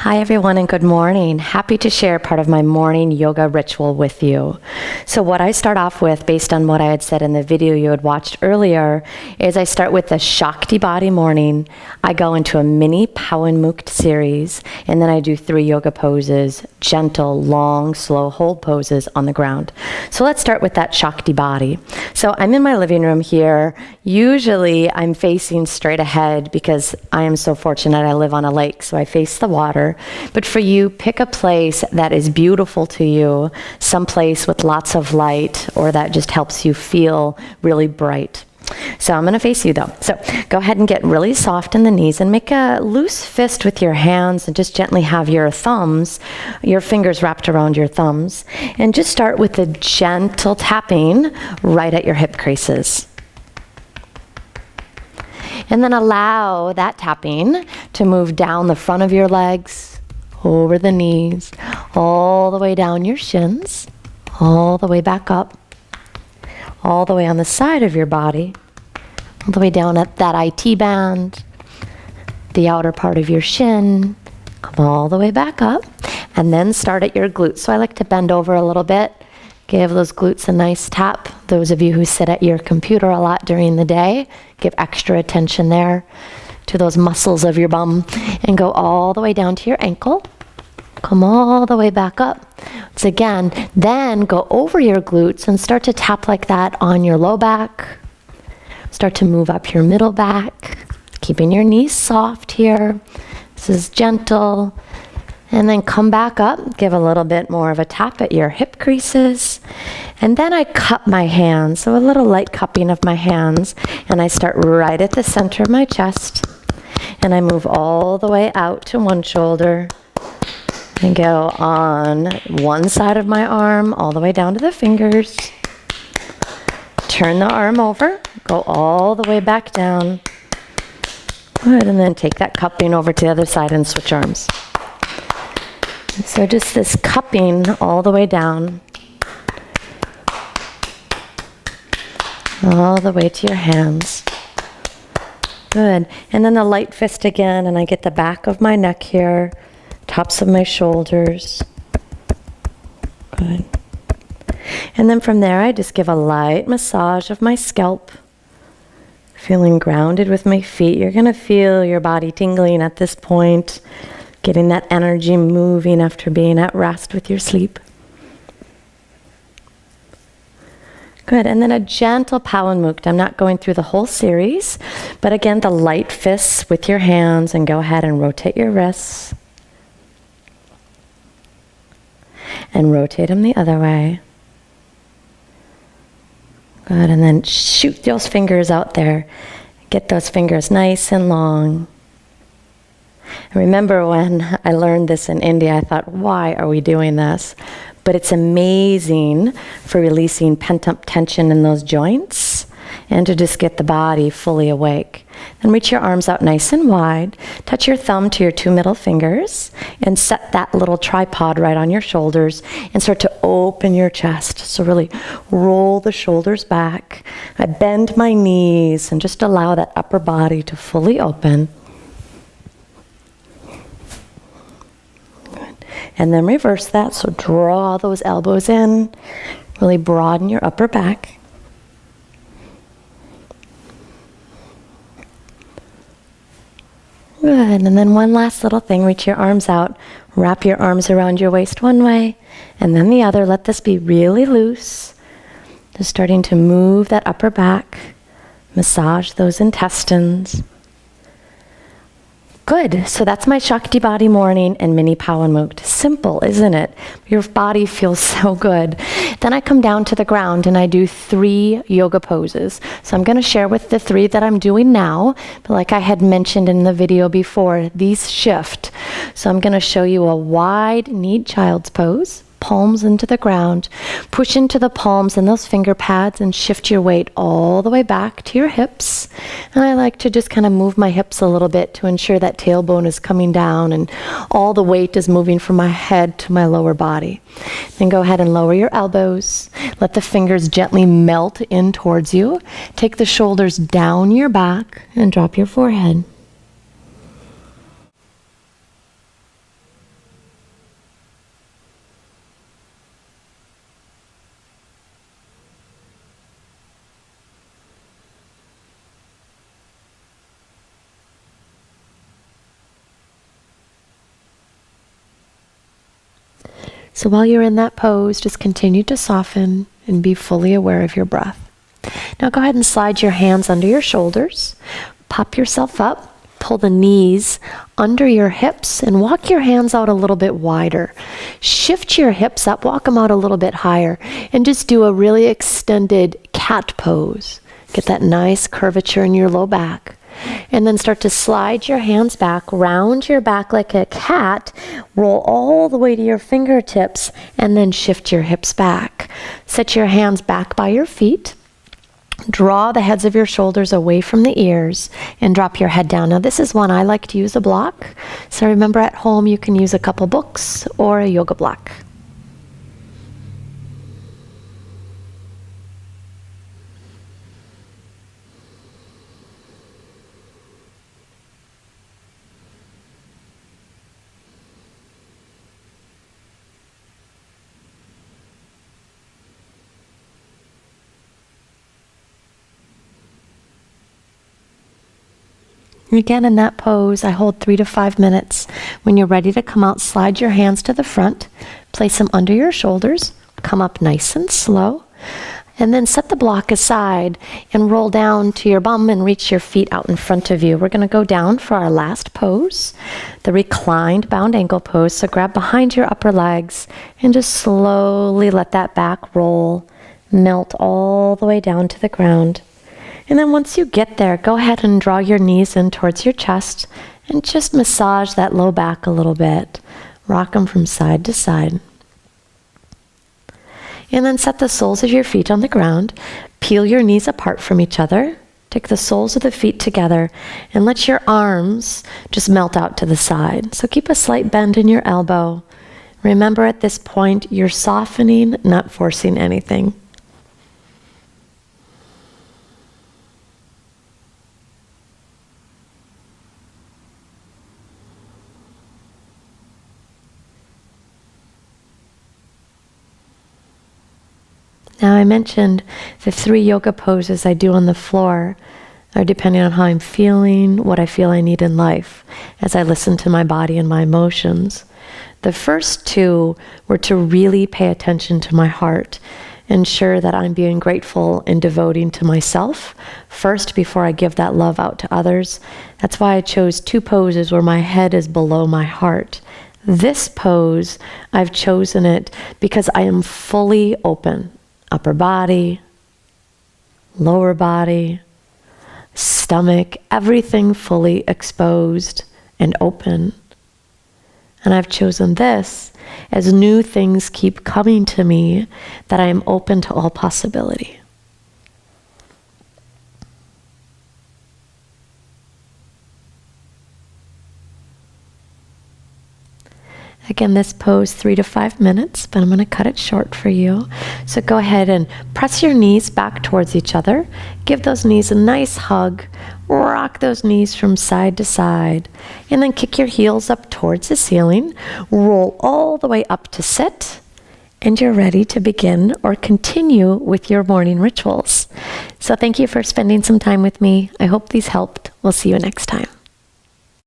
Hi everyone and good morning. Happy to share part of my morning yoga ritual with you. So what I start off with, based on what I had said in the video you had watched earlier, is I start with the Shakti body morning. I go into a mini Pawan Mukta series, and then I do 3 yoga poses, gentle, long, slow hold poses on the ground. So let's start with that Shakti body. So I'm in my living room here. Usually I'm facing straight ahead because I am so fortunate I live on a lake, so I face the water. But for you, pick a place that is beautiful to you, some place with lots of light or that just helps you feel really bright. So I'm going to face you though. So go ahead and get really soft in the knees and make a loose fist with your hands and just gently have your fingers wrapped around your thumbs. And just start with a gentle tapping right at your hip creases. And then allow that tapping to move down the front of your legs, over the knees, all the way down your shins, all the way back up, all the way on the side of your body, all the way down at that IT band, the outer part of your shin, come all the way back up, and then start at your glutes. So I like to bend over a little bit, give those glutes a nice tap. Those of you who sit at your computer a lot during the day, give extra attention there to those muscles of your bum, and go all the way down to your ankle. Come all the way back up. So again, then go over your glutes and start to tap like that on your low back. Start to move up your middle back, keeping your knees soft here. This is gentle. And then come back up, give a little bit more of a tap at your hip creases. And then I cup my hands, so a little light cupping of my hands. And I start right at the center of my chest. And I move all the way out to one shoulder. And go on one side of my arm, all the way down to the fingers. Turn the arm over, go all the way back down. Good, and then take that cupping over to the other side and switch arms. So just this cupping all the way down, all the way to your hands. Good. And then the light fist again, and I get the back of my neck here, tops of my shoulders. Good. And then from there, I just give a light massage of my scalp, feeling grounded with my feet. You're going to feel your body tingling at this point, getting that energy moving after being at rest with your sleep. Good, and then a gentle Pawan Mukta. I'm not going through the whole series, but again, the light fists with your hands, and go ahead and rotate your wrists. And rotate them the other way. Good, and then shoot those fingers out there. Get those fingers nice and long. I remember when I learned this in India, I thought, why are we doing this? But it's amazing for releasing pent-up tension in those joints and to just get the body fully awake. Then reach your arms out nice and wide. Touch your thumb to your 2 middle fingers and set that little tripod right on your shoulders and start to open your chest. So really roll the shoulders back. I bend my knees and just allow that upper body to fully open. And then reverse that, so draw those elbows in, really broaden your upper back. Good, and then one last little thing, reach your arms out, wrap your arms around your waist one way, and then the other. Let this be really loose. Just starting to move that upper back, massage those intestines. Good, so that's my Shakti body morning and mini Pawan Mukta. Simple, isn't it? Your body feels so good. Then I come down to the ground and I do 3 yoga poses. So I'm going to share with the 3 that I'm doing now, but like I had mentioned in the video before, these shift. So I'm going to show you a wide knee child's pose. Palms into the ground, push into the palms and those finger pads and shift your weight all the way back to your hips. And I like to just kind of move my hips a little bit to ensure that tailbone is coming down and all the weight is moving from my head to my lower body. Then go ahead and lower your elbows. Let the fingers gently melt in towards you. Take the shoulders down your back and drop your forehead. So while you're in that pose, just continue to soften and be fully aware of your breath. Now go ahead and slide your hands under your shoulders. Pop yourself up. Pull the knees under your hips and walk your hands out a little bit wider. Shift your hips up, walk them out a little bit higher, and just do a really extended cat pose. Get that nice curvature in your low back. And then start to slide your hands back, round your back like a cat, roll all the way to your fingertips, and then shift your hips back. Set your hands back by your feet. Draw the heads of your shoulders away from the ears and drop your head down. Now this is one I like to use a block. So remember, at home you can use a couple books or a yoga block. Again, in that pose, I hold 3 to 5 minutes. When you're ready to come out, slide your hands to the front, place them under your shoulders, come up nice and slow, and then set the block aside and roll down to your bum and reach your feet out in front of you. We're going to go down for our last pose, the reclined bound ankle pose. So grab behind your upper legs and just slowly let that back roll, melt all the way down to the ground. And then once you get there, go ahead and draw your knees in towards your chest and just massage that low back a little bit. Rock them from side to side. And then set the soles of your feet on the ground. Peel your knees apart from each other. Take the soles of the feet together and let your arms just melt out to the side. So keep a slight bend in your elbow. Remember, at this point, you're softening, not forcing anything. Now, I mentioned the 3 yoga poses I do on the floor are depending on how I'm feeling, what I feel I need in life, as I listen to my body and my emotions. The first 2 were to really pay attention to my heart, ensure that I'm being grateful and devoting to myself first before I give that love out to others. That's why I chose 2 poses where my head is below my heart. This pose, I've chosen it because I am fully open. Upper body, lower body, stomach, everything fully exposed and open. And I've chosen this as new things keep coming to me, that I am open to all possibility. Again, this pose 3 to 5 minutes, but I'm going to cut it short for you. So go ahead and press your knees back towards each other. Give those knees a nice hug. Rock those knees from side to side. And then kick your heels up towards the ceiling. Roll all the way up to sit. And you're ready to begin or continue with your morning rituals. So thank you for spending some time with me. I hope these helped. We'll see you next time.